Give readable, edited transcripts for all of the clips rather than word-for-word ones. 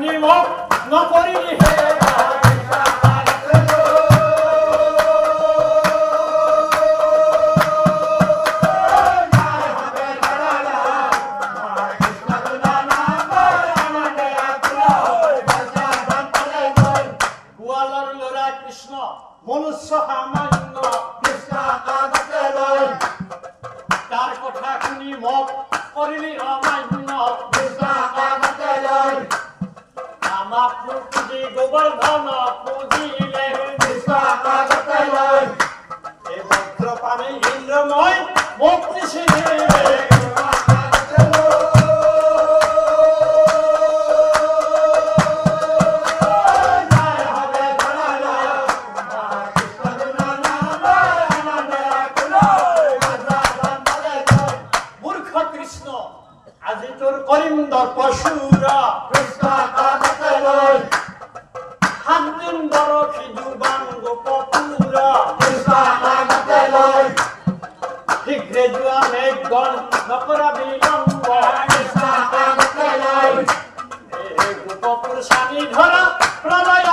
নিমক নকরিলি হে মনুষ্য সামান্য তার কথা শুনি মত কৰিলি অমান্য আমাক পুঁজি গোবৰ্ধন পুঁজিলে এই ভদ্ৰ পানী ইন্দ্ৰময় মোক দিছিলে আজি তোর করিন্দর পশুরা হান্দিন বরফি দুবাঙ্গ পপুরা শীঘ্রে জুয়া মেঘগণ নকরা বিলম্ব গোপপুর স্বামী ধরা প্রলয়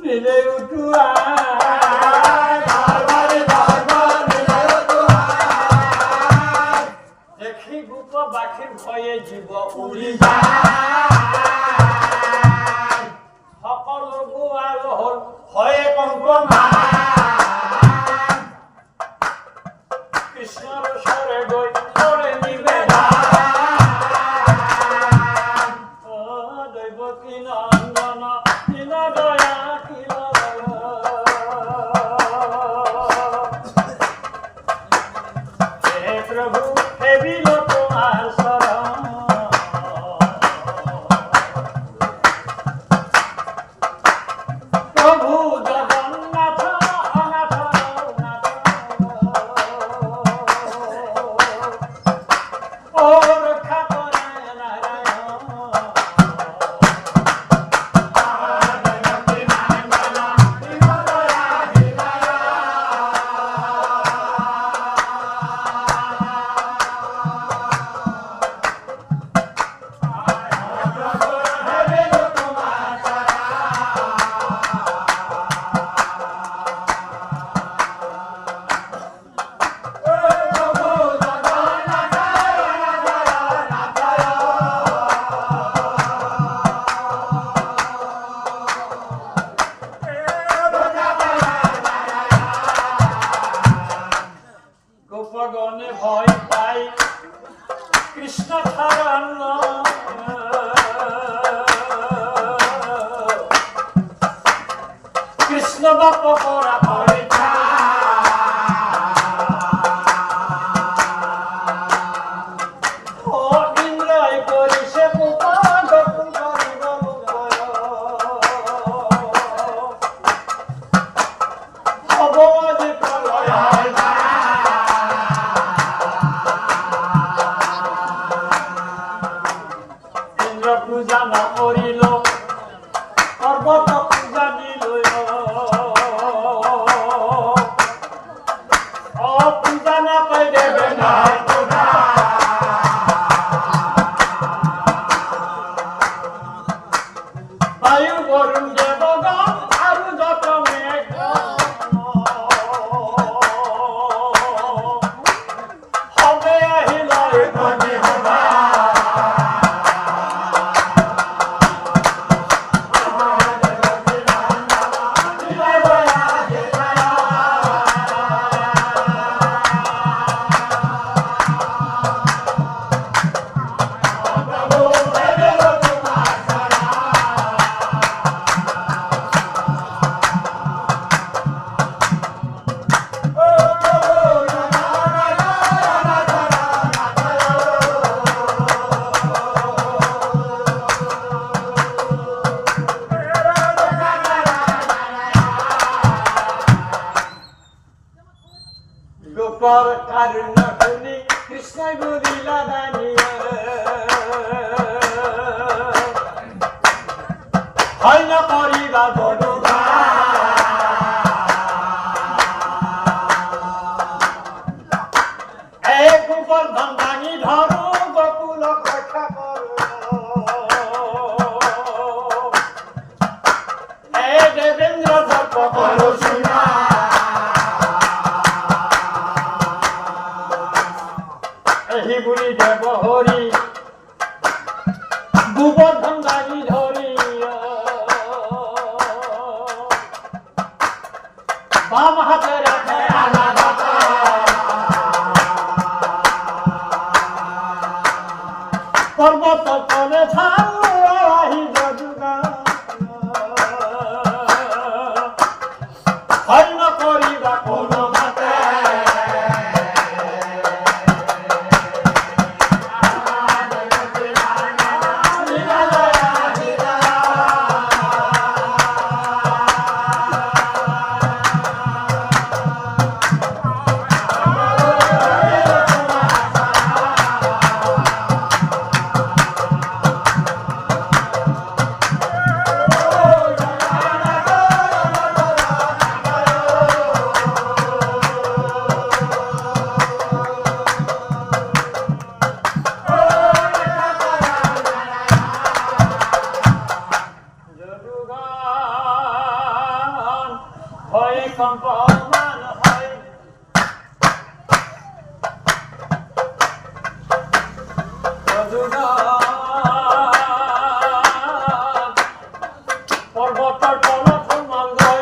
মিলে উঠুয়া দেখি গুপ বাখির ভয়ে জীব উড়ি যায় সকলো গোয়াল হল ভয়ে কম্পমান কৃষ্ণর স্বরে গৈ করে নিবেদন দৈবকী নন্দন দয়া প্রভু হেবিল তোমার শরণ প্রভু জগন্নাথ অনাথ ও রক্ষা করে নারায়ণ গোপগণে ভয় পাই কৃষ্ণ ছাড়ান কৃষ্ণ বাপ করা ভয় ও ইন্দ্রয় করি সে পুপাদ করিব অবজ প্রলয় পূজা না করিল পর্বত পূজা দিল পূজা না পাই দেবে না বায়ু বরুণ দেবগণ আরু যত মেঘ হবে আহিল কৃষ্ণই বুঝিলা জানিয়া হয় না করিবা বড় এক গোবর্ধন ভাঙি ধরো গোকুল রক্ষা করো হে দেবেন্দ্র সর্প করো শুনা এই বুড়ি দেব হরি গোবর্ধন ভাঙি ধরি বাম হাতে রাখে পর্বত তলে ছাড়ি যদুগা হয় না করিবা কোনো মতে কম্পমান হয় পর্বতর পর্বত মঙ্গল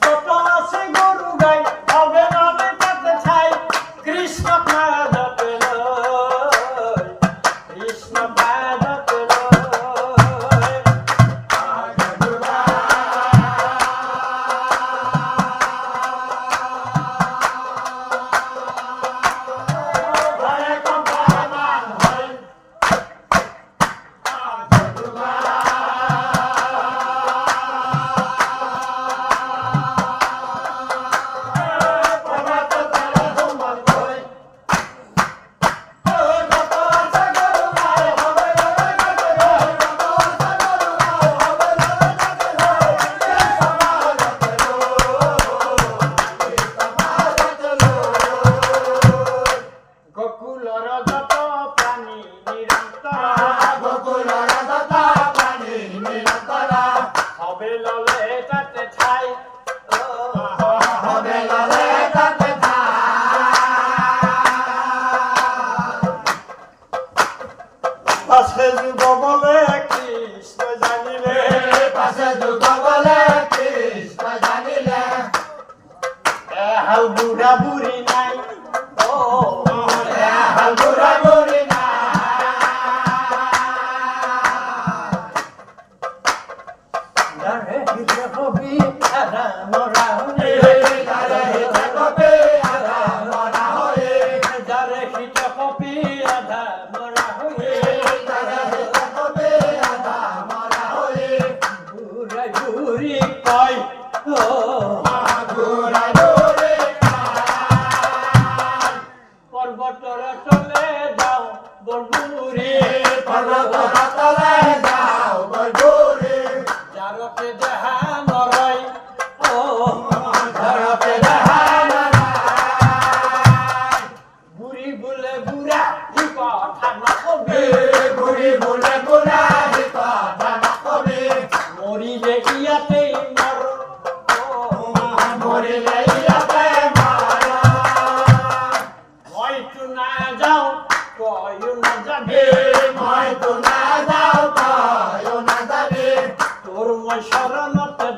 কত আছে গরু গাই হবে নামে তাতে ছাই কৃষ্ণ পাদ পেল কৃষ্ণ পাদ পেল পাশে যুগ বলে কৃষ্ণ জানিলে পাশে যুগ বলে কৃষ্ণ জানিলে হাল বুড়া বুড়ি নাই ও হাল বুড়া বুড়ি নাই জানে হিতে হবি আধা মরা হয়ে জানে হিতে হবি আধা মরা হয়ে জানে হিতে হবি আধা মরা হয়ে বুড়ি কয় ও পর্বতরে চলে যাও বলবুরি পর্বতরে চলে যাও বলবুরি যারতে দেহা নরই ও যারতে দেহা নরই বুড়ি বলে বুড়া হি কথা না কবি বুড়ি বলে বুড়া হি কথা না কবি মরিলে ইয়াতেই মর মরিলে ইয়াতে মর হয়তো না যাও কয়ও না যাবে হয়তো না যাও কয়ও না যাবে তোর মই শরণতে